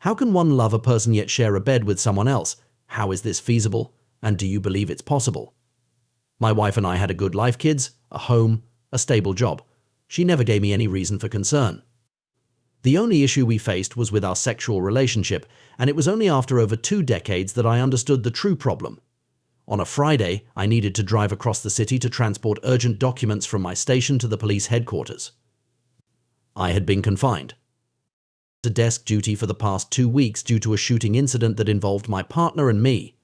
How can one love a person yet share a bed with someone else? How is this feasible? And do you believe it's possible? My wife and I had a good life, kids, a home, a stable job. She never gave me any reason for concern. The only issue we faced was with our sexual relationship, and it was only after over 2 decades that I understood the true problem. On a Friday, I needed to drive across the city to transport urgent documents from my station to the police headquarters. I had been confined to desk duty for the past 2 weeks due to a shooting incident that involved my partner and me.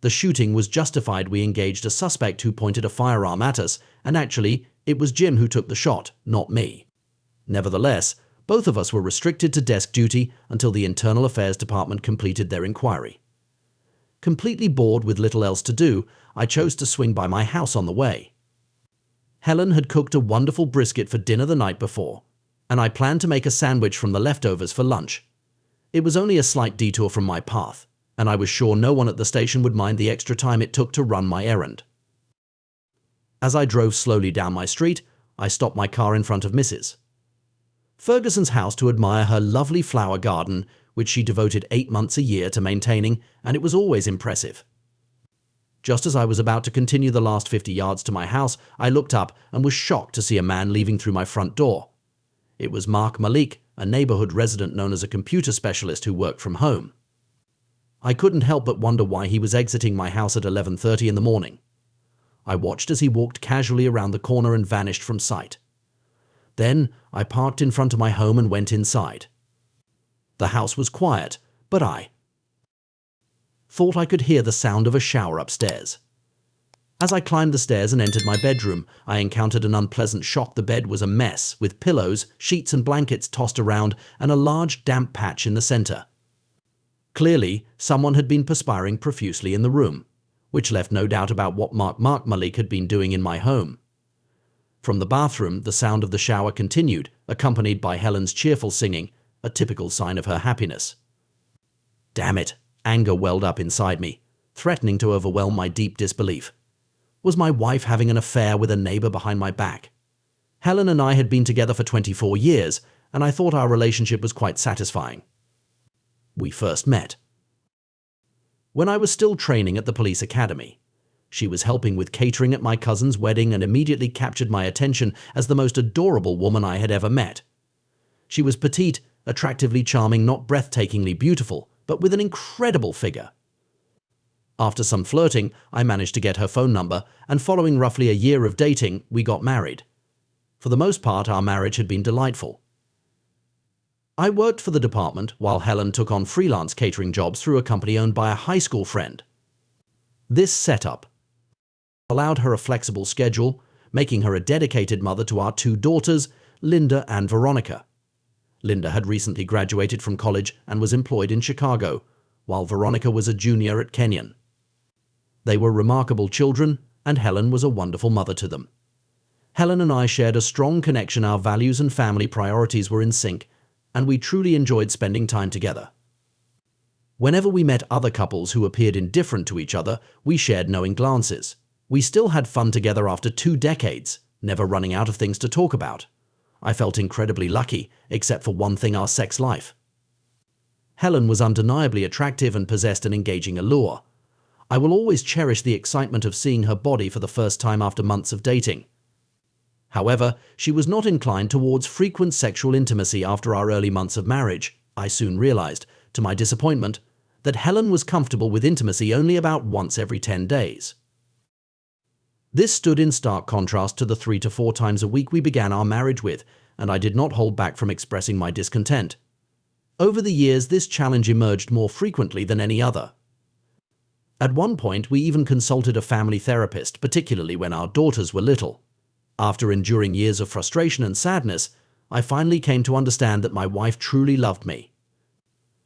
The shooting was justified. We engaged a suspect who pointed a firearm at us, and actually, it was Jim who took the shot, not me. Nevertheless, both of us were restricted to desk duty until the Internal Affairs Department completed their inquiry. Completely bored with little else to do, I chose to swing by my house on the way. Helen had cooked a wonderful brisket for dinner the night before, and I planned to make a sandwich from the leftovers for lunch. It was only a slight detour from my path, and I was sure no one at the station would mind the extra time it took to run my errand. As I drove slowly down my street, I stopped my car in front of Mrs. Ferguson's house to admire her lovely flower garden, which she devoted 8 months a year to maintaining, and it was always impressive. Just as I was about to continue the last 50 yards to my house, I looked up and was shocked to see a man leaving through my front door. It was Mark Malik, a neighborhood resident known as a computer specialist who worked from home. I couldn't help but wonder why he was exiting my house at 11:30 in the morning. I watched as he walked casually around the corner and vanished from sight. Then I parked in front of my home and went inside. The house was quiet, but I thought I could hear the sound of a shower upstairs. As I climbed the stairs and entered my bedroom, I encountered an unpleasant shock. The bed was a mess, with pillows, sheets and blankets tossed around and a large damp patch in the center. Clearly, someone had been perspiring profusely in the room, which left no doubt about what Mark Malik had been doing in my home. From the bathroom, the sound of the shower continued, accompanied by Helen's cheerful singing, a typical sign of her happiness. Damn it! Anger welled up inside me, threatening to overwhelm my deep disbelief. Was my wife having an affair with a neighbor behind my back? Helen and I had been together for 24 years, and I thought our relationship was quite satisfying. We first met when I was still training at the police academy. She was helping with catering at my cousin's wedding and immediately captured my attention as the most adorable woman I had ever met. She was petite, attractively charming, not breathtakingly beautiful, but with an incredible figure. After some flirting, I managed to get her phone number, and following roughly a year of dating, we got married. For the most part, our marriage had been delightful. I worked for the department while Helen took on freelance catering jobs through a company owned by a high school friend. This setup allowed her a flexible schedule, making her a dedicated mother to our 2 daughters, Linda and Veronica. Linda had recently graduated from college and was employed in Chicago, while Veronica was a junior at Kenyon. They were remarkable children, and Helen was a wonderful mother to them. Helen and I shared a strong connection. Our values and family priorities were in sync, and we truly enjoyed spending time together. Whenever we met other couples who appeared indifferent to each other, we shared knowing glances. We still had fun together after 2 decades, never running out of things to talk about. I felt incredibly lucky, except for one thing: our sex life. Helen was undeniably attractive and possessed an engaging allure. I will always cherish the excitement of seeing her body for the first time after months of dating. However, she was not inclined towards frequent sexual intimacy after our early months of marriage. I soon realized, to my disappointment, that Helen was comfortable with intimacy only about once every 10 days. This stood in stark contrast to the 3 to 4 times a week we began our marriage with, and I did not hold back from expressing my discontent. Over the years, this challenge emerged more frequently than any other. At one point, we even consulted a family therapist, particularly when our daughters were little. After enduring years of frustration and sadness, I finally came to understand that my wife truly loved me.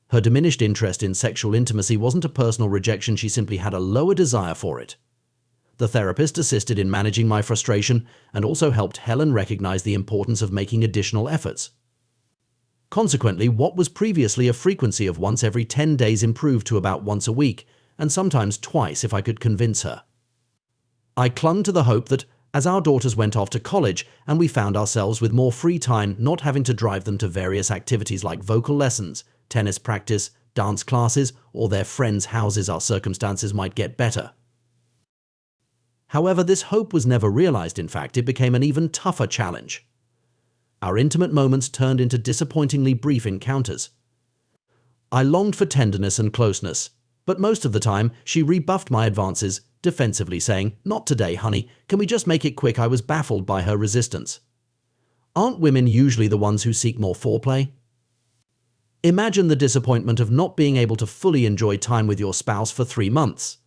Her diminished interest in sexual intimacy wasn't a personal rejection; she simply had a lower desire for it. The therapist assisted in managing my frustration and also helped Helen recognize the importance of making additional efforts. Consequently, what was previously a frequency of once every 10 days improved to about once a week, and sometimes twice if I could convince her. I clung to the hope that, as our daughters went off to college and we found ourselves with more free time, not having to drive them to various activities like vocal lessons, tennis practice, dance classes, or their friends' houses, our circumstances might get better. However, this hope was never realized. In fact, it became an even tougher challenge. Our intimate moments turned into disappointingly brief encounters. I longed for tenderness and closeness, but most of the time she rebuffed my advances, defensively saying, "Not today, honey. Can we just make it quick?" I was baffled by her resistance. Aren't women usually the ones who seek more foreplay? Imagine the disappointment of not being able to fully enjoy time with your spouse for 3 months.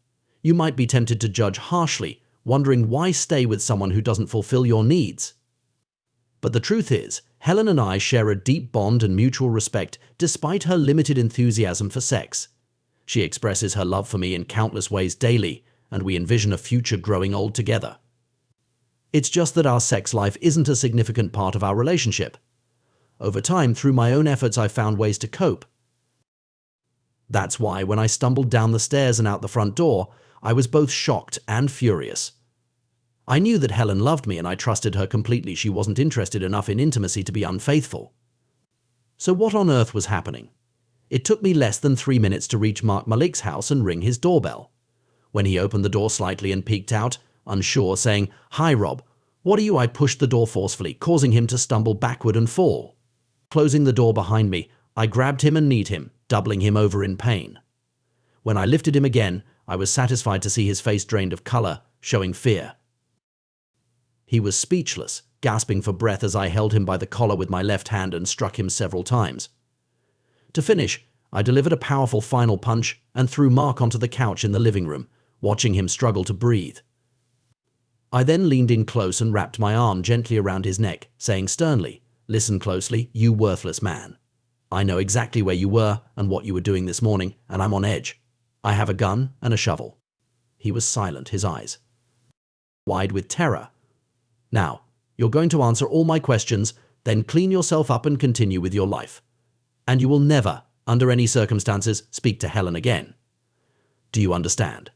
You might be tempted to judge harshly, wondering why stay with someone who doesn't fulfill your needs. But the truth is, Helen and I share a deep bond and mutual respect despite her limited enthusiasm for sex. She expresses her love for me in countless ways daily, and we envision a future growing old together. It's just that our sex life isn't a significant part of our relationship. Over time, through my own efforts, I found ways to cope. That's why when I stumbled down the stairs and out the front door, I was both shocked and furious. I knew that Helen loved me and I trusted her completely. She wasn't interested enough in intimacy to be unfaithful. So what on earth was happening? It took me less than 3 minutes to reach Mark Malik's house and ring his doorbell. When he opened the door slightly and peeked out, unsure, saying, "Hi, Rob. What are you?" I pushed the door forcefully, causing him to stumble backward and fall. Closing the door behind me, I grabbed him and kneed him, doubling him over in pain. When I lifted him again, I was satisfied to see his face drained of color, showing fear. He was speechless, gasping for breath as I held him by the collar with my left hand and struck him several times. To finish, I delivered a powerful final punch and threw Mark onto the couch in the living room, watching him struggle to breathe. I then leaned in close and wrapped my arm gently around his neck, saying sternly, "Listen closely, you worthless man. I know exactly where you were and what you were doing this morning, and I'm on edge. I have a gun and a shovel." He was silent, his eyes wide with terror. "Now, you're going to answer all my questions, then clean yourself up and continue with your life. And you will never, under any circumstances, speak to Helen again. Do you understand?"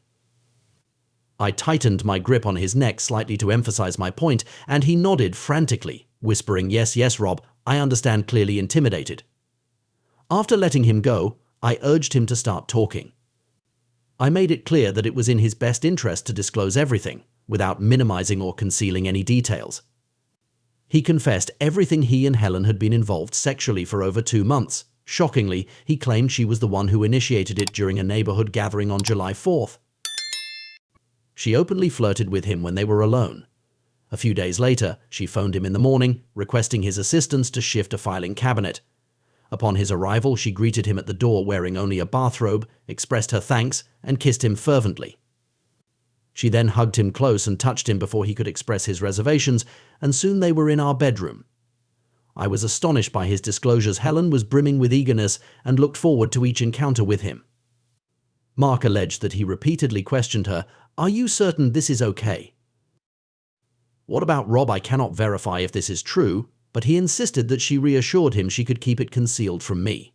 I tightened my grip on his neck slightly to emphasize my point, and he nodded frantically, whispering, "Yes, yes, Rob, I understand," clearly intimidated. After letting him go, I urged him to start talking. I made it clear that it was in his best interest to disclose everything, without minimizing or concealing any details. He confessed everything he and Helen had been involved sexually for over 2 months. Shockingly, he claimed she was the one who initiated it during a neighborhood gathering on July 4th. She openly flirted with him when they were alone. A few days later, she phoned him in the morning, requesting his assistance to shift a filing cabinet. Upon his arrival, she greeted him at the door wearing only a bathrobe, expressed her thanks, and kissed him fervently. She then hugged him close and touched him before he could express his reservations, and soon they were in our bedroom. I was astonished by his disclosures. Helen was brimming with eagerness and looked forward to each encounter with him. Mark alleged that he repeatedly questioned her, "Are you certain this is okay?" "What about Rob? I cannot verify if this is true," but he insisted that she reassured him she could keep it concealed from me.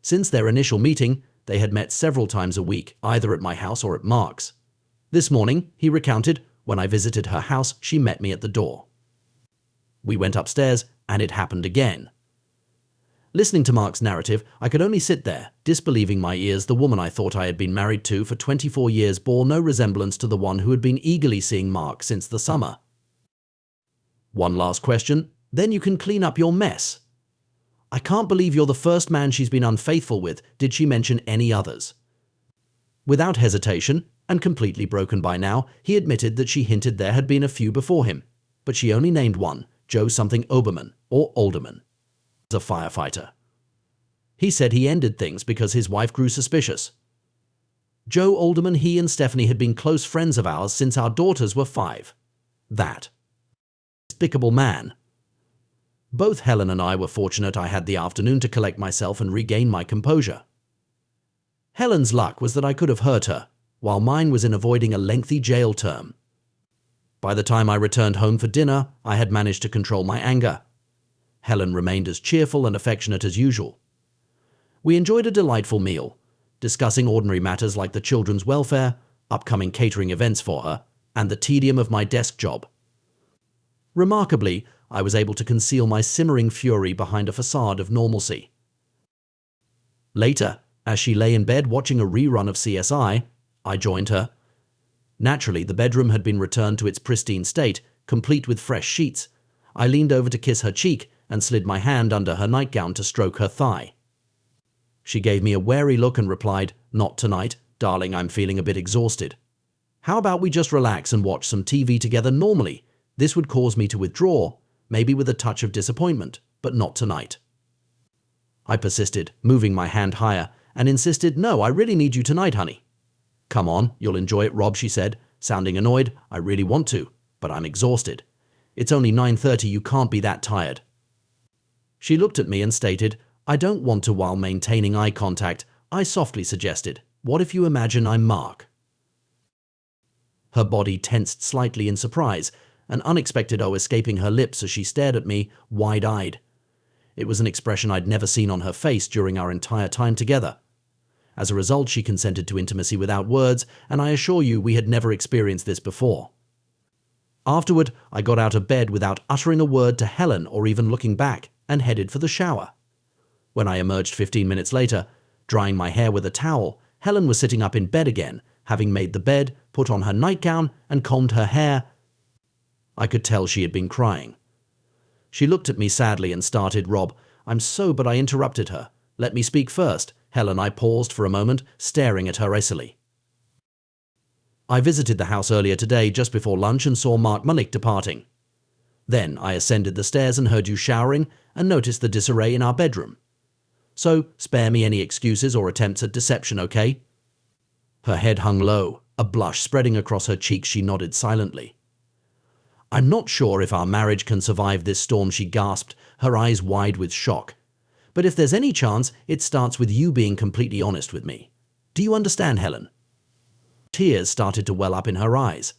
Since their initial meeting, they had met several times a week, either at my house or at Mark's. This morning, he recounted, when I visited her house, she met me at the door. We went upstairs, and it happened again. Listening to Mark's narrative, I could only sit there, disbelieving my ears. The woman I thought I had been married to for 24 years bore no resemblance to the one who had been eagerly seeing Mark since the summer. "One last question, then you can clean up your mess. I can't believe you're the first man she's been unfaithful with. Did she mention any others?" Without hesitation, and completely broken by now, he admitted that she hinted there had been a few before him, but she only named one, Joe something Oberman, or Alderman, as a firefighter. He said he ended things because his wife grew suspicious. Joe Alderman, he and Stephanie had been close friends of ours since our daughters were 5. That despicable man. Both Helen and I were fortunate I had the afternoon to collect myself and regain my composure. Helen's luck was that I could have hurt her, while mine was in avoiding a lengthy jail term. By the time I returned home for dinner, I had managed to control my anger. Helen remained as cheerful and affectionate as usual. We enjoyed a delightful meal, discussing ordinary matters like the children's welfare, upcoming catering events for her, and the tedium of my desk job. Remarkably, I was able to conceal my simmering fury behind a facade of normalcy. Later, as she lay in bed watching a rerun of CSI, I joined her. Naturally, the bedroom had been returned to its pristine state, complete with fresh sheets. I leaned over to kiss her cheek and slid my hand under her nightgown to stroke her thigh. She gave me a wary look and replied, "Not tonight, darling, I'm feeling a bit exhausted. How about we just relax and watch some TV together normally? This would cause me to withdraw, maybe with a touch of disappointment, but not tonight." I persisted, moving my hand higher, and insisted, "No, I really need you tonight, honey." "Come on, you'll enjoy it, Rob," she said, sounding annoyed. "I really want to, but I'm exhausted. It's only 9:30, you can't be that tired." She looked at me and stated, "I don't want to," while maintaining eye contact. I softly suggested, "What if you imagine I'm Mark?" Her body tensed slightly in surprise, an unexpected O escaping her lips as she stared at me, wide-eyed. It was an expression I'd never seen on her face during our entire time together. As a result, she consented to intimacy without words, and I assure you we had never experienced this before. Afterward, I got out of bed without uttering a word to Helen or even looking back, and headed for the shower. When I emerged 15 minutes later, drying my hair with a towel, Helen was sitting up in bed again, having made the bed, put on her nightgown, and combed her hair. I could tell she had been crying. She looked at me sadly and started, "Rob, I'm so," but I interrupted her. "Let me speak first." Helen, I paused for a moment, staring at her icily. "I visited the house earlier today just before lunch and saw Mark Malik departing. Then I ascended the stairs and heard you showering and noticed the disarray in our bedroom. So spare me any excuses or attempts at deception, okay?" Her head hung low, a blush spreading across her cheeks. She nodded silently. "I'm not sure if our marriage can survive this storm," she gasped, her eyes wide with shock. "But if there's any chance, it starts with you being completely honest with me. Do you understand, Helen?" Tears started to well up in her eyes.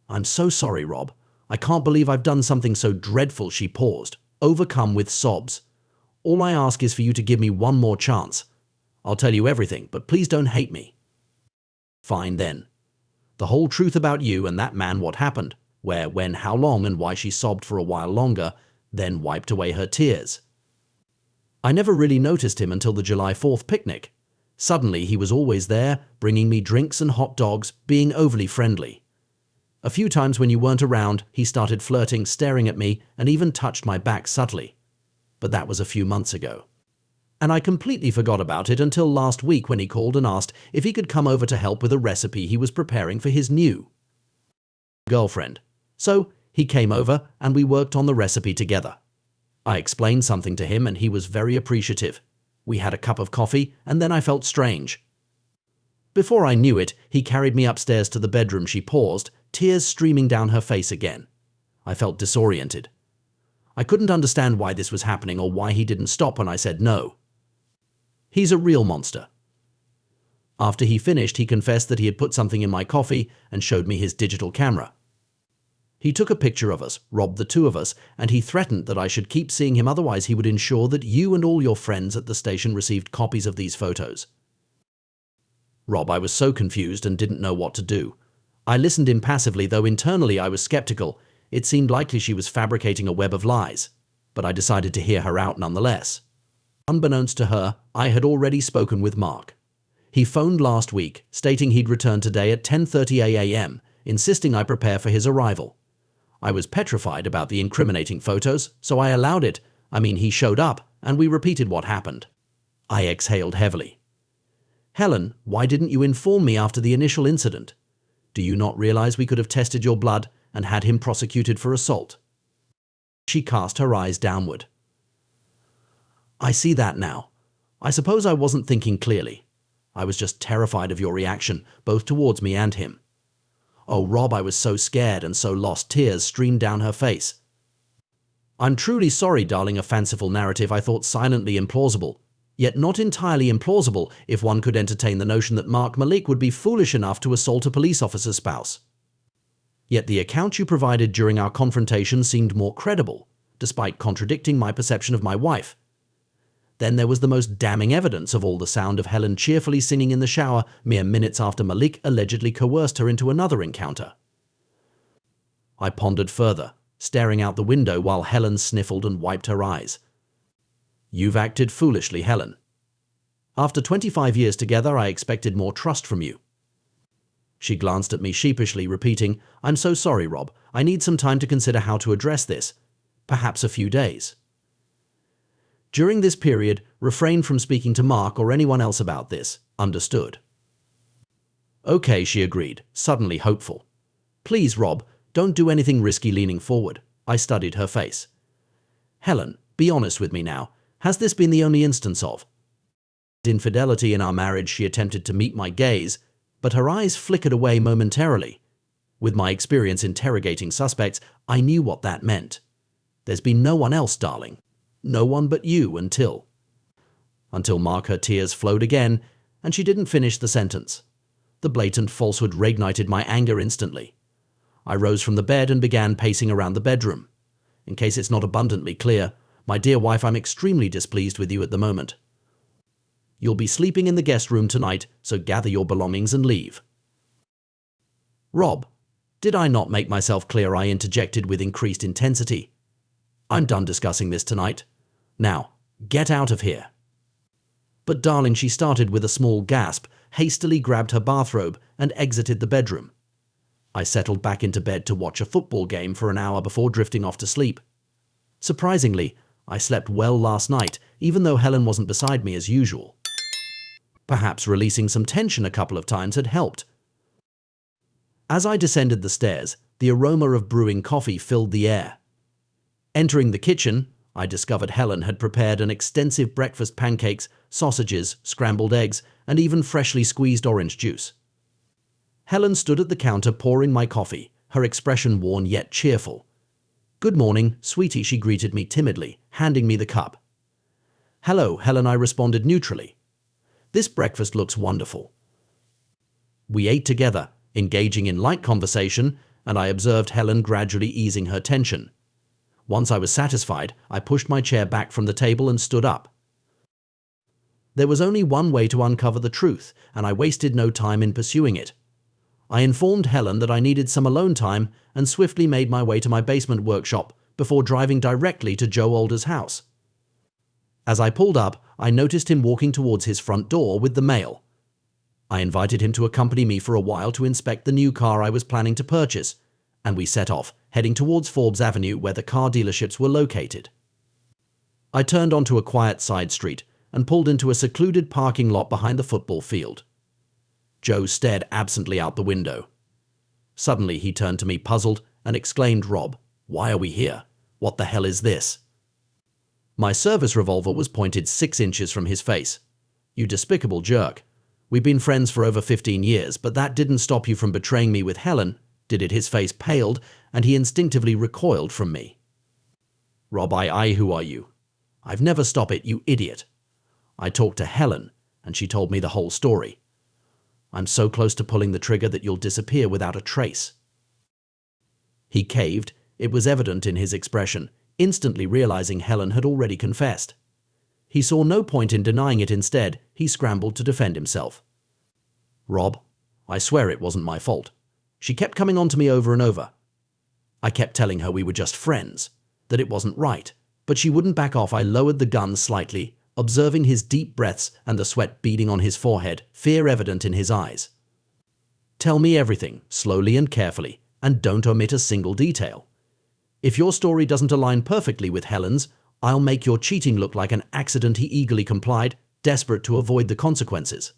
"I'm so sorry, Rob. I can't believe I've done something so dreadful," she paused, overcome with sobs. "All I ask is for you to give me one more chance. I'll tell you everything, but please don't hate me." "Fine then. The whole truth about you and that man, what happened, where, when, how long, and why." She sobbed for a while longer, then wiped away her tears. "I never really noticed him until the July 4th picnic. Suddenly he was always there, bringing me drinks and hot dogs, being overly friendly. A few times when you weren't around, he started flirting, staring at me, and even touched my back subtly. But that was a few months ago. And I completely forgot about it until last week when he called and asked if he could come over to help with a recipe he was preparing for his new girlfriend. So he came over and we worked on the recipe together. I explained something to him and he was very appreciative. We had a cup of coffee and then I felt strange. Before I knew it, he carried me upstairs to the bedroom." She paused, tears streaming down her face again. I felt disoriented. I couldn't understand why this was happening or why he didn't stop when I said no. "He's a real monster." After he finished, he confessed that he had put something in my coffee and showed me his digital camera. He took a picture of us, Rob, the two of us, and he threatened that I should keep seeing him, otherwise he would ensure that you and all your friends at the station received copies of these photos. Rob, I was so confused and didn't know what to do. I listened impassively, though internally I was skeptical. It seemed likely she was fabricating a web of lies, but I decided to hear her out nonetheless. Unbeknownst to her, I had already spoken with Mark. He phoned last week, stating he'd return today at 10:30 a.m., insisting I prepare for his arrival. I was petrified about the incriminating photos, so I allowed it. He showed up, and we repeated what happened. I exhaled heavily. "Helen, why didn't you inform me after the initial incident? Do you not realize we could have tested your blood and had him prosecuted for assault?" She cast her eyes downward. "I see that now. I suppose I wasn't thinking clearly. I was just terrified of your reaction, both towards me and him. Oh, Rob, I was so scared and so lost." Tears streamed down her face. "I'm truly sorry, darling. A fanciful narrative, I thought, silently implausible. Yet not entirely implausible if one could entertain the notion that Mark Malik would be foolish enough to assault a police officer's spouse. Yet the account you provided during our confrontation seemed more credible, despite contradicting my perception of my wife. Then there was the most damning evidence of all, the sound of Helen cheerfully singing in the shower mere minutes after Malik allegedly coerced her into another encounter." I pondered further, staring out the window while Helen sniffled and wiped her eyes. "You've acted foolishly, Helen." After 25 years together, I expected more trust from you." She glanced at me sheepishly, repeating, "I'm so sorry, Rob. I need some time to consider how to address this. Perhaps a few days." During this period, refrain from speaking to Mark or anyone else about this. Understood. "Okay," she agreed, suddenly hopeful. "Please, Rob, don't do anything risky." Leaning forward, I studied her face. "Helen, be honest with me now. Has this been the only instance of infidelity in our marriage?" She attempted to meet my gaze, but her eyes flickered away momentarily. With my experience interrogating suspects, I knew what that meant. "There's been no one else, darling. No one but you until Mark." Her tears flowed again, and she didn't finish the sentence. The blatant falsehood reignited my anger instantly. I rose from the bed and began pacing around the bedroom. "In case it's not abundantly clear, my dear wife, I'm extremely displeased with you at the moment. You'll be sleeping in the guest room tonight, so gather your belongings and leave." "Rob, did I not make myself clear?" I interjected with increased intensity. "I'm done discussing this tonight. Now, get out of here." "But darling," she started with a small gasp, hastily grabbed her bathrobe, and exited the bedroom. I settled back into bed to watch a football game for an hour before drifting off to sleep. Surprisingly, I slept well last night, even though Helen wasn't beside me as usual. Perhaps releasing some tension a couple of times had helped. As I descended the stairs, the aroma of brewing coffee filled the air. Entering the kitchen, I discovered Helen had prepared an extensive breakfast: pancakes, sausages, scrambled eggs, and even freshly squeezed orange juice. Helen stood at the counter pouring my coffee, her expression worn yet cheerful. "Good morning, sweetie," she greeted me timidly, handing me the cup. "Hello, Helen," I responded neutrally. "This breakfast looks wonderful." We ate together, engaging in light conversation, and I observed Helen gradually easing her tension. Once I was satisfied, I pushed my chair back from the table and stood up. There was only one way to uncover the truth, and I wasted no time in pursuing it. I informed Helen that I needed some alone time and swiftly made my way to my basement workshop before driving directly to Joe Alder's house. As I pulled up, I noticed him walking towards his front door with the mail. I invited him to accompany me for a while to inspect the new car I was planning to purchase, and we set off, heading towards Forbes Avenue where the car dealerships were located. I turned onto a quiet side street and pulled into a secluded parking lot behind the football field. Joe stared absently out the window. Suddenly he turned to me puzzled and exclaimed, "Rob, why are we here? What the hell is this?" My service revolver was pointed 6 inches from his face. "You despicable jerk. We've been friends for over 15 years, but that didn't stop you from betraying me with Helen, did it?" His face paled, and he instinctively recoiled from me. "Rob, who are you? I've never stopped it, you idiot. I talked to Helen, and she told me the whole story. I'm so close to pulling the trigger that you'll disappear without a trace." He caved. It was evident in his expression, instantly realizing Helen had already confessed. He saw no point in denying it. Instead, he scrambled to defend himself. "Rob, I swear it wasn't my fault. She kept coming on to me over and over. I kept telling her we were just friends, that it wasn't right, but she wouldn't back off." I lowered the gun slightly, observing his deep breaths and the sweat beading on his forehead, fear evident in his eyes. "Tell me everything, slowly and carefully, and don't omit a single detail. If your story doesn't align perfectly with Helen's, I'll make your cheating look like an accident." He eagerly complied, desperate to avoid the consequences.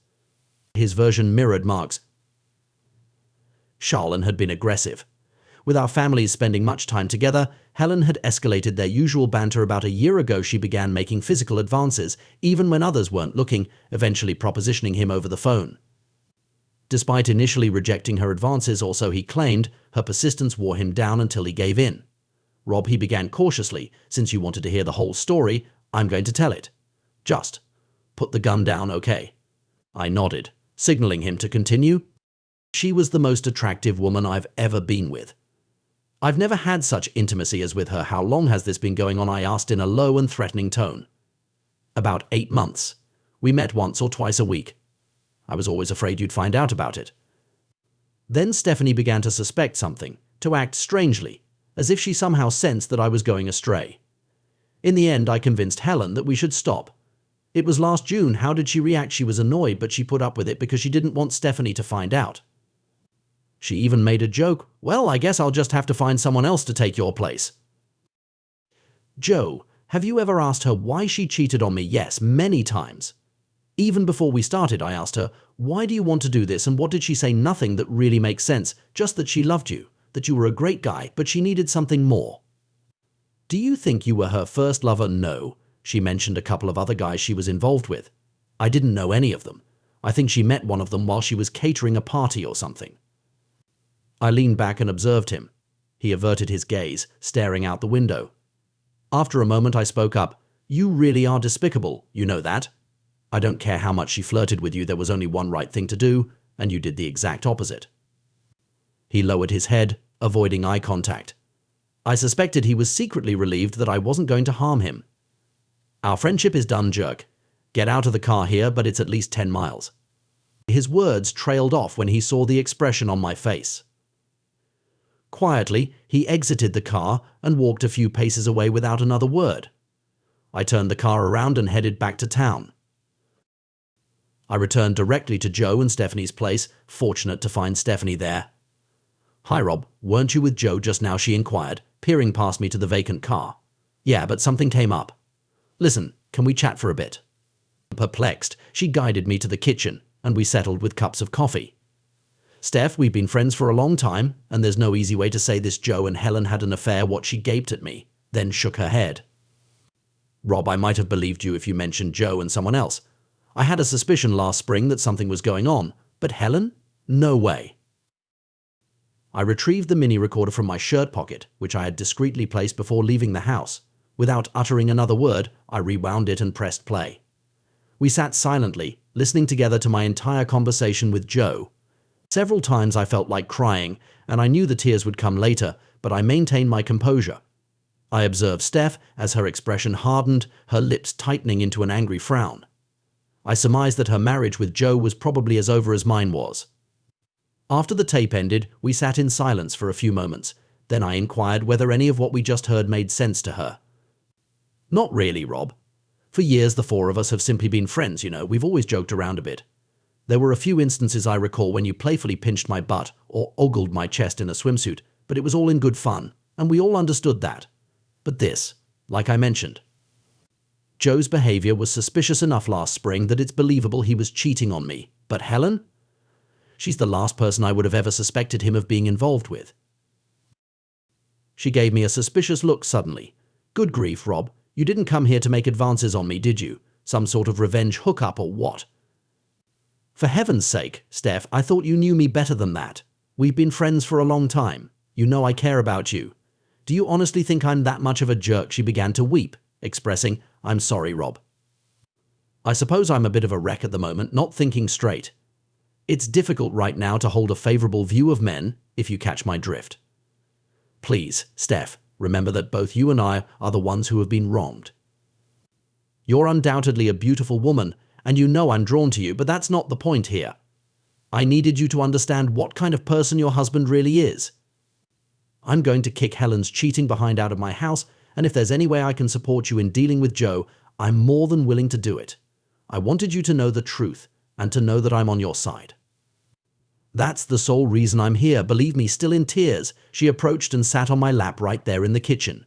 His version mirrored Mark's. Charlene had been aggressive. With our families spending much time together, Helen had escalated their usual banter. About a year ago, she began making physical advances, even when others weren't looking, eventually propositioning him over the phone. Despite initially rejecting her advances, or so he claimed, her persistence wore him down until he gave in. "Rob," he began cautiously, "since you wanted to hear the whole story, I'm going to tell it. Just put the gun down, okay?" I nodded, signaling him to continue. "She was the most attractive woman I've ever been with. I've never had such intimacy as with her." "How long has this been going on?" I asked in a low and threatening tone. "About 8 months. We met once or twice a week. I was always afraid you'd find out about it." Then Stephanie began to suspect something, to act strangely, as if she somehow sensed that I was going astray. In the end, I convinced Helen that we should stop. It was last June. How did she react? She was annoyed, but she put up with it because she didn't want Stephanie to find out. She even made a joke. Well, I guess I'll just have to find someone else to take your place. Joe, have you ever asked her why she cheated on me? Yes, many times. Even before we started, I asked her, why do you want to do this? And what did she say? Nothing that really makes sense, just that she loved you, that you were a great guy, but she needed something more. Do you think you were her first lover? No. She mentioned a couple of other guys she was involved with. I didn't know any of them. I think she met one of them while she was catering a party or something. I leaned back and observed him. He averted his gaze, staring out the window. After a moment I spoke up. You really are despicable, you know that. I don't care how much she flirted with you, there was only one right thing to do, and you did the exact opposite. He lowered his head, avoiding eye contact. I suspected he was secretly relieved that I wasn't going to harm him. Our friendship is done, jerk. Get out of the car here, but it's at least 10 miles. His words trailed off when he saw the expression on my face. Quietly, he exited the car and walked a few paces away without another word. I turned the car around and headed back to town. I returned directly to Joe and Stephanie's place, fortunate to find Stephanie there. Hi, Rob, weren't you with Joe just now? She inquired, peering past me to the vacant car. Yeah, but something came up. Listen, can we chat for a bit? Perplexed, she guided me to the kitchen, and we settled with cups of coffee. Steph, we've been friends for a long time, and there's no easy way to say this. Joe and Helen had an affair. What? She gaped at me, then shook her head. Rob, I might have believed you if you mentioned Joe and someone else. I had a suspicion last spring that something was going on, but Helen? No way. I retrieved the mini recorder from my shirt pocket, which I had discreetly placed before leaving the house. Without uttering another word, I rewound it and pressed play. We sat silently, listening together to my entire conversation with Joe. Several times I felt like crying, and I knew the tears would come later, but I maintained my composure. I observed Steph as her expression hardened, her lips tightening into an angry frown. I surmised that her marriage with Joe was probably as over as mine was. After the tape ended, we sat in silence for a few moments. Then I inquired whether any of what we just heard made sense to her. Not really, Rob. For years the four of us have simply been friends, you know. We've always joked around a bit. There were a few instances I recall when you playfully pinched my butt or ogled my chest in a swimsuit, but it was all in good fun, and we all understood that. But this, like I mentioned, Joe's behavior was suspicious enough last spring that it's believable he was cheating on me. But Helen? She's the last person I would have ever suspected him of being involved with. She gave me a suspicious look suddenly. Good grief, Rob. You didn't come here to make advances on me, did you? Some sort of revenge hookup or what? For heaven's sake, Steph, I thought you knew me better than that. We've been friends for a long time. You know I care about you. Do you honestly think I'm that much of a jerk? She began to weep, expressing, I'm sorry, Rob. I suppose I'm a bit of a wreck at the moment, not thinking straight. It's difficult right now to hold a favorable view of men, if you catch my drift. Please, Steph, remember that both you and I are the ones who have been wronged. You're undoubtedly a beautiful woman, and you know I'm drawn to you, but that's not the point here. I needed you to understand what kind of person your husband really is. I'm going to kick Helen's cheating behind out of my house, and if there's any way I can support you in dealing with Joe, I'm more than willing to do it. I wanted you to know the truth, and to know that I'm on your side. That's the sole reason I'm here. Believe me, still in tears, she approached and sat on my lap right there in the kitchen.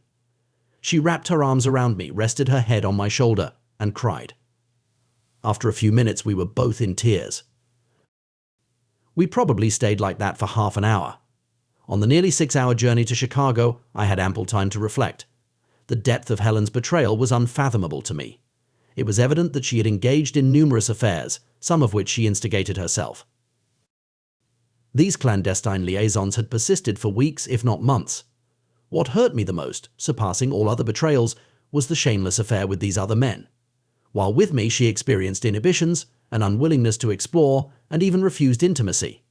She wrapped her arms around me, rested her head on my shoulder, and cried. After a few minutes, we were both in tears. We probably stayed like that for half an hour. On the nearly 6-hour journey to Chicago, I had ample time to reflect. The depth of Helen's betrayal was unfathomable to me. It was evident that she had engaged in numerous affairs, some of which she instigated herself. These clandestine liaisons had persisted for weeks, if not months. What hurt me the most, surpassing all other betrayals, was the shameless affair with these other men. While with me, she experienced inhibitions, an unwillingness to explore, and even refused intimacy.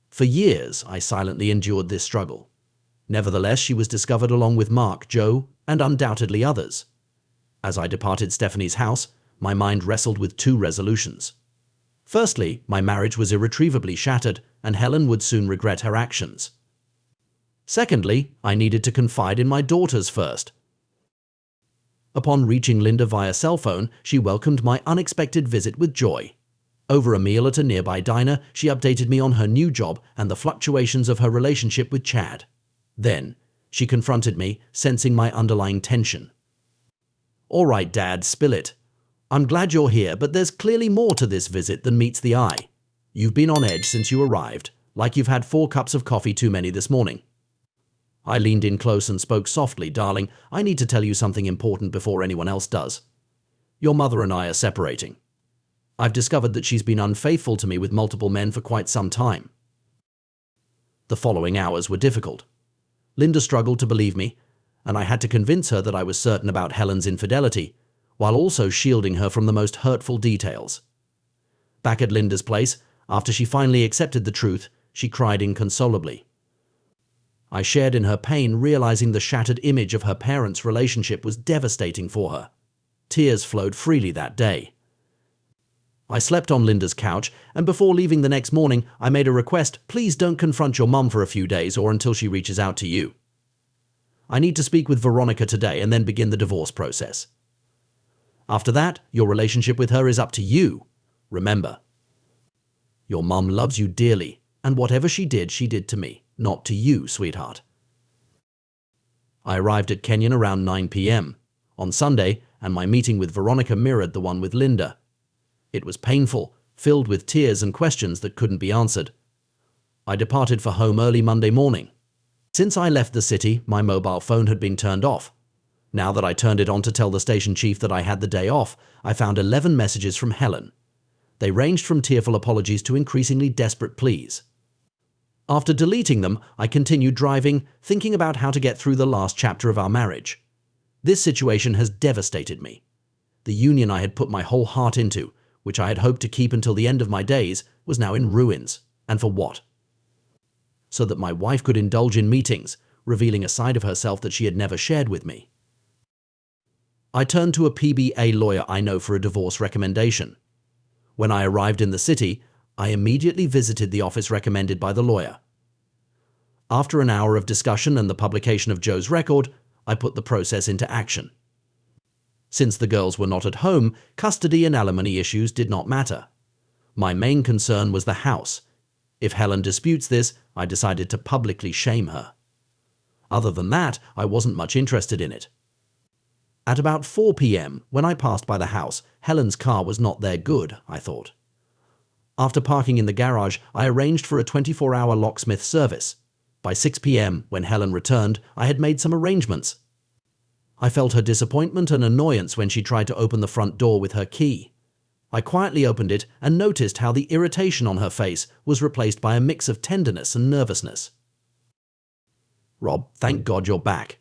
For years, I silently endured this struggle. Nevertheless, she was discovered along with Mark, Joe, and undoubtedly others. As I departed Stephanie's house, my mind wrestled with two resolutions. Firstly, my marriage was irretrievably shattered, and Helen would soon regret her actions. Secondly, I needed to confide in my daughters first. Upon reaching Linda via cell phone, she welcomed my unexpected visit with joy. Over a meal at a nearby diner, she updated me on her new job and the fluctuations of her relationship with Chad. Then, she confronted me, sensing my underlying tension. "All right, Dad, spill it. I'm glad you're here, but there's clearly more to this visit than meets the eye. You've been on edge since you arrived, like you've had 4 cups of coffee too many this morning." I leaned in close and spoke softly. "Darling, I need to tell you something important before anyone else does. Your mother and I are separating. I've discovered that she's been unfaithful to me with multiple men for quite some time." The following hours were difficult. Linda struggled to believe me, and I had to convince her that I was certain about Helen's infidelity, while also shielding her from the most hurtful details. Back at Linda's place, after she finally accepted the truth, she cried inconsolably. I shared in her pain, realizing the shattered image of her parents' relationship was devastating for her. Tears flowed freely that day. I slept on Linda's couch, and before leaving the next morning, I made a request: "Please don't confront your mum for a few days or until she reaches out to you. I need to speak with Veronica today and then begin the divorce process. After that, your relationship with her is up to you. Remember, your mum loves you dearly, and whatever she did to me, not to you, sweetheart." I arrived at Kenyon around 9 p.m. on Sunday, and my meeting with Veronica mirrored the one with Linda. It was painful, filled with tears and questions that couldn't be answered. I departed for home early Monday morning. Since I left the city, my mobile phone had been turned off. Now that I turned it on to tell the station chief that I had the day off, I found 11 messages from Helen. They ranged from tearful apologies to increasingly desperate pleas. After deleting them, I continued driving, thinking about how to get through the last chapter of our marriage. This situation has devastated me. The union I had put my whole heart into, which I had hoped to keep until the end of my days, was now in ruins. And for what? So that my wife could indulge in meetings, revealing a side of herself that she had never shared with me. I turned to a PBA lawyer I know for a divorce recommendation. When I arrived in the city, I immediately visited the office recommended by the lawyer. After an hour of discussion and the publication of Joe's record, I put the process into action. Since the girls were not at home, custody and alimony issues did not matter. My main concern was the house. If Helen disputes this, I decided to publicly shame her. Other than that, I wasn't much interested in it. At about 4 p.m., when I passed by the house, Helen's car was not there good, I thought. After parking in the garage, I arranged for a 24-hour locksmith service. By 6 p.m., when Helen returned, I had made some arrangements. I felt her disappointment and annoyance when she tried to open the front door with her key. I quietly opened it and noticed how the irritation on her face was replaced by a mix of tenderness and nervousness. "Rob, thank God you're back.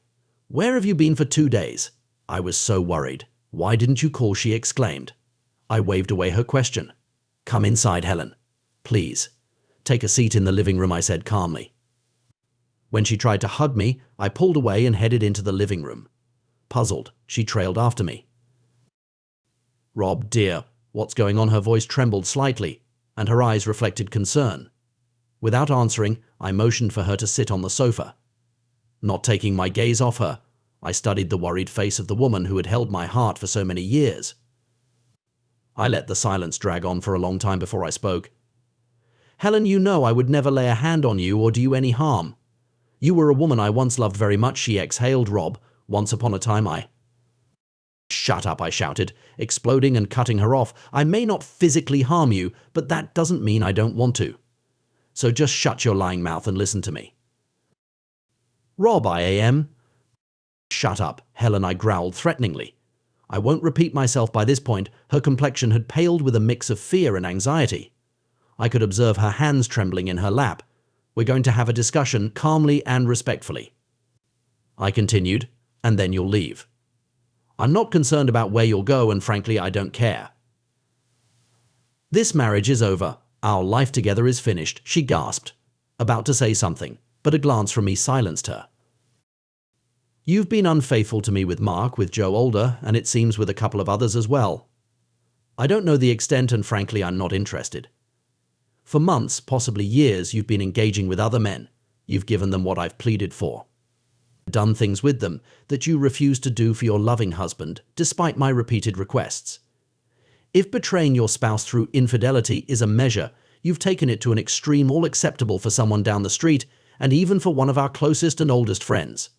Where have you been for 2 days? I was so worried. Why didn't you call?" she exclaimed. I waved away her question. "Come inside, Helen. Please. Take a seat in the living room," I said calmly. When she tried to hug me, I pulled away and headed into the living room. Puzzled, she trailed after me. "Rob, dear, what's going on?" Her voice trembled slightly, and her eyes reflected concern. Without answering, I motioned for her to sit on the sofa. Not taking my gaze off her, I studied the worried face of the woman who had held my heart for so many years. I let the silence drag on for a long time before I spoke. "Helen, you know I would never lay a hand on you or do you any harm. You were a woman I once loved very much," she exhaled. "Rob, once upon a time I—" "Shut up," I shouted, exploding and cutting her off. "I may not physically harm you, but that doesn't mean I don't want to. So just shut your lying mouth and listen to me." "Rob, I am." "Shut up, Helen," I growled threateningly. I won't repeat myself. By this point, her complexion had paled with a mix of fear and anxiety. I could observe her hands trembling in her lap. "We're going to have a discussion calmly and respectfully," I continued, "and then you'll leave. I'm not concerned about where you'll go, and frankly, I don't care. This marriage is over. Our life together is finished," she gasped, about to say something, but a glance from me silenced her. "You've been unfaithful to me with Mark, with Joe older, and it seems with a couple of others as well. I don't know the extent, and frankly, I'm not interested. For months, possibly years, you've been engaging with other men. You've given them what I've pleaded for. done things with them that you refuse to do for your loving husband, despite my repeated requests. If betraying your spouse through infidelity is a measure, you've taken it to an extreme all acceptable for someone down the street and even for one of our closest and oldest friends.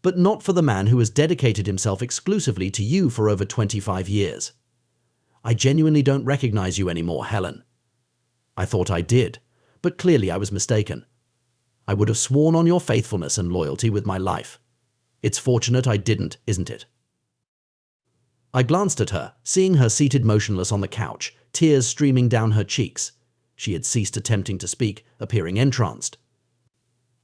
But not for the man who has dedicated himself exclusively to you for over 25 years. I genuinely don't recognize you anymore, Helen. I thought I did, but clearly I was mistaken. I would have sworn on your faithfulness and loyalty with my life. It's fortunate I didn't, isn't it? I glanced at her, seeing her seated motionless on the couch, tears streaming down her cheeks. She had ceased attempting to speak, appearing entranced.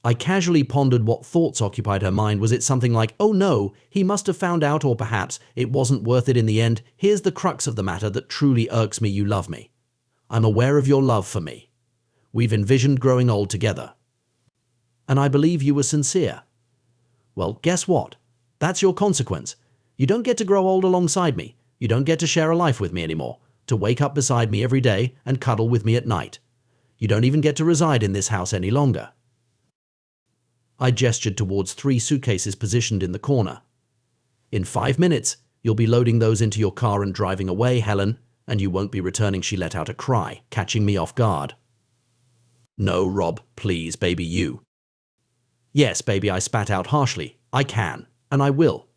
I casually pondered what thoughts occupied her mind. Was it something like, oh no, he must have found out, or perhaps it wasn't worth it in the end. Here's the crux of the matter that truly irks me: you love me. I'm aware of your love for me. We've envisioned growing old together. And I believe you were sincere. Well, guess what? That's your consequence. You don't get to grow old alongside me. You don't get to share a life with me anymore, to wake up beside me every day and cuddle with me at night. You don't even get to reside in this house any longer. I gestured towards 3 suitcases positioned in the corner. In 5 minutes, you'll be loading those into your car and driving away, Helen, and you won't be returning. She let out a cry, catching me off guard. No, Rob, please, baby, you. Yes, baby, I spat out harshly. I can, and I will.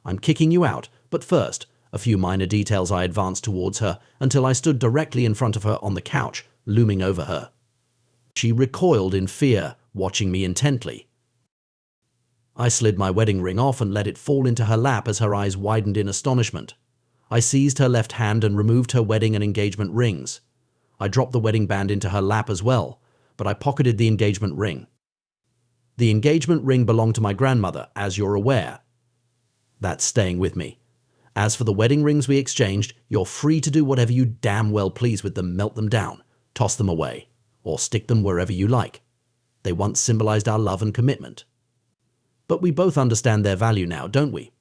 I'm kicking you out, but first, a few minor details. I advanced towards her until I stood directly in front of her on the couch, looming over her. She recoiled in fear, watching me intently. I slid my wedding ring off and let it fall into her lap as her eyes widened in astonishment. I seized her left hand and removed her wedding and engagement rings. I dropped the wedding band into her lap as well, but I pocketed the engagement ring. The engagement ring belonged to my grandmother, as you're aware. That's staying with me. As for the wedding rings we exchanged, you're free to do whatever you damn well please with them. Melt them down, toss them away, or stick them wherever you like. They once symbolized our love and commitment. But we both understand their value now, don't we?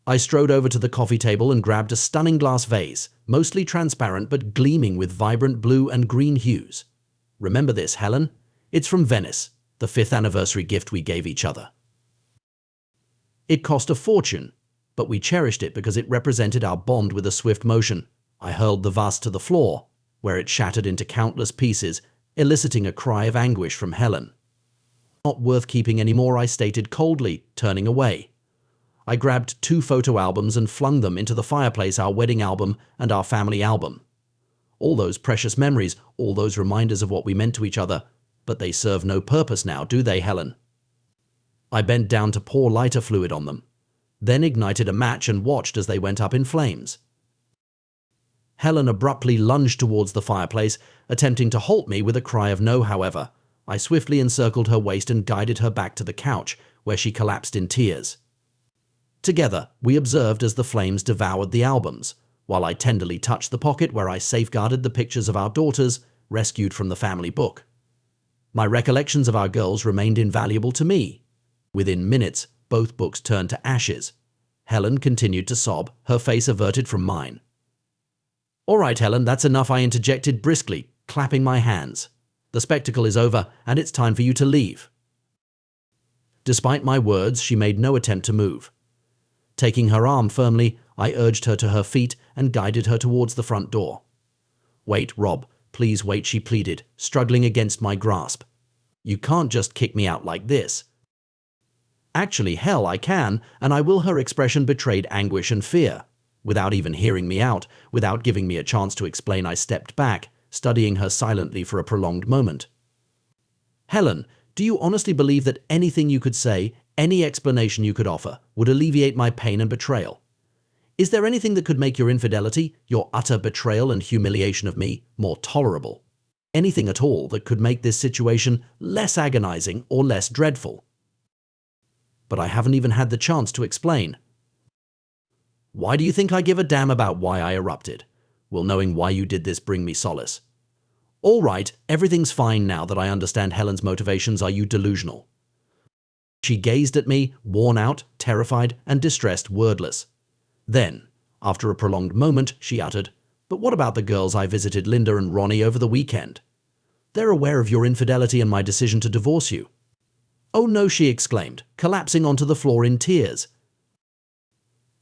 I strode over to the coffee table and grabbed a stunning glass vase, mostly transparent but gleaming with vibrant blue and green hues. Remember this, Helen? It's from Venice, the 5th anniversary gift we gave each other. It cost a fortune, but we cherished it because it represented our bond with a swift motion. I hurled the vase to the floor, where it shattered into countless pieces, eliciting a cry of anguish from Helen. Not worth keeping anymore, I stated coldly, turning away. I grabbed 2 photo albums and flung them into the fireplace, our wedding album and our family album. All those precious memories, all those reminders of what we meant to each other, but they serve no purpose now, do they, Helen? I bent down to pour lighter fluid on them, then ignited a match and watched as they went up in flames. Helen abruptly lunged towards the fireplace, attempting to halt me with a cry of no. However, I swiftly encircled her waist and guided her back to the couch, where she collapsed in tears. Together, we observed as the flames devoured the albums, while I tenderly touched the pocket where I safeguarded the pictures of our daughters, rescued from the family book. My recollections of our girls remained invaluable to me. Within minutes, both books turned to ashes. Helen continued to sob, her face averted from mine. All right, Helen, that's enough, I interjected briskly, clapping my hands. The spectacle is over, and it's time for you to leave. Despite my words, she made no attempt to move. Taking her arm firmly, I urged her to her feet and guided her towards the front door. Wait, Rob, please wait, she pleaded, struggling against my grasp. You can't just kick me out like this. Actually, hell, I can, and I will. Her expression betrayed anguish and fear. Without even hearing me out, without giving me a chance to explain, I stepped back, studying her silently for a prolonged moment. Helen, do you honestly believe that anything you could say, any explanation you could offer, would alleviate my pain and betrayal? Is there anything that could make your infidelity, your utter betrayal and humiliation of me, more tolerable? Anything at all that could make this situation less agonizing or less dreadful? But I haven't even had the chance to explain. Why do you think I give a damn about why I erupted? Will knowing why you did this bring me solace? All right, everything's fine now that I understand Helen's motivations. Are you delusional? She gazed at me, worn out, terrified, and distressed, wordless. Then, after a prolonged moment, she uttered, "But what about the girls I visited, Linda and Ronnie, over the weekend? They're aware of your infidelity and my decision to divorce you." "Oh no," she exclaimed, collapsing onto the floor in tears.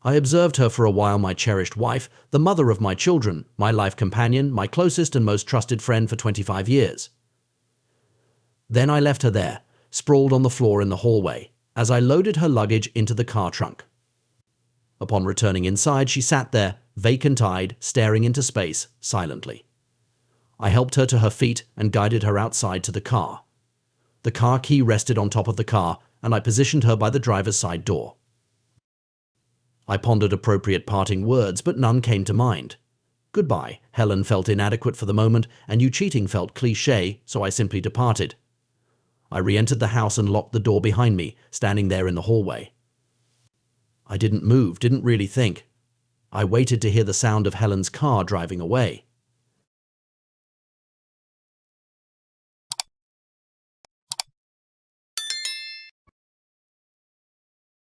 I observed her for a while, my cherished wife, the mother of my children, my life companion, my closest and most trusted friend for 25 years. Then I left her there, sprawled on the floor in the hallway, as I loaded her luggage into the car trunk. Upon returning inside, she sat there, vacant-eyed, staring into space, silently. I helped her to her feet and guided her outside to the car. The car key rested on top of the car, and I positioned her by the driver's side door. I pondered appropriate parting words, but none came to mind. Goodbye, Helen felt inadequate for the moment, and you cheating felt cliché, so I simply departed. I re-entered the house and locked the door behind me, standing there in the hallway. I didn't move, didn't really think. I waited to hear the sound of Helen's car driving away.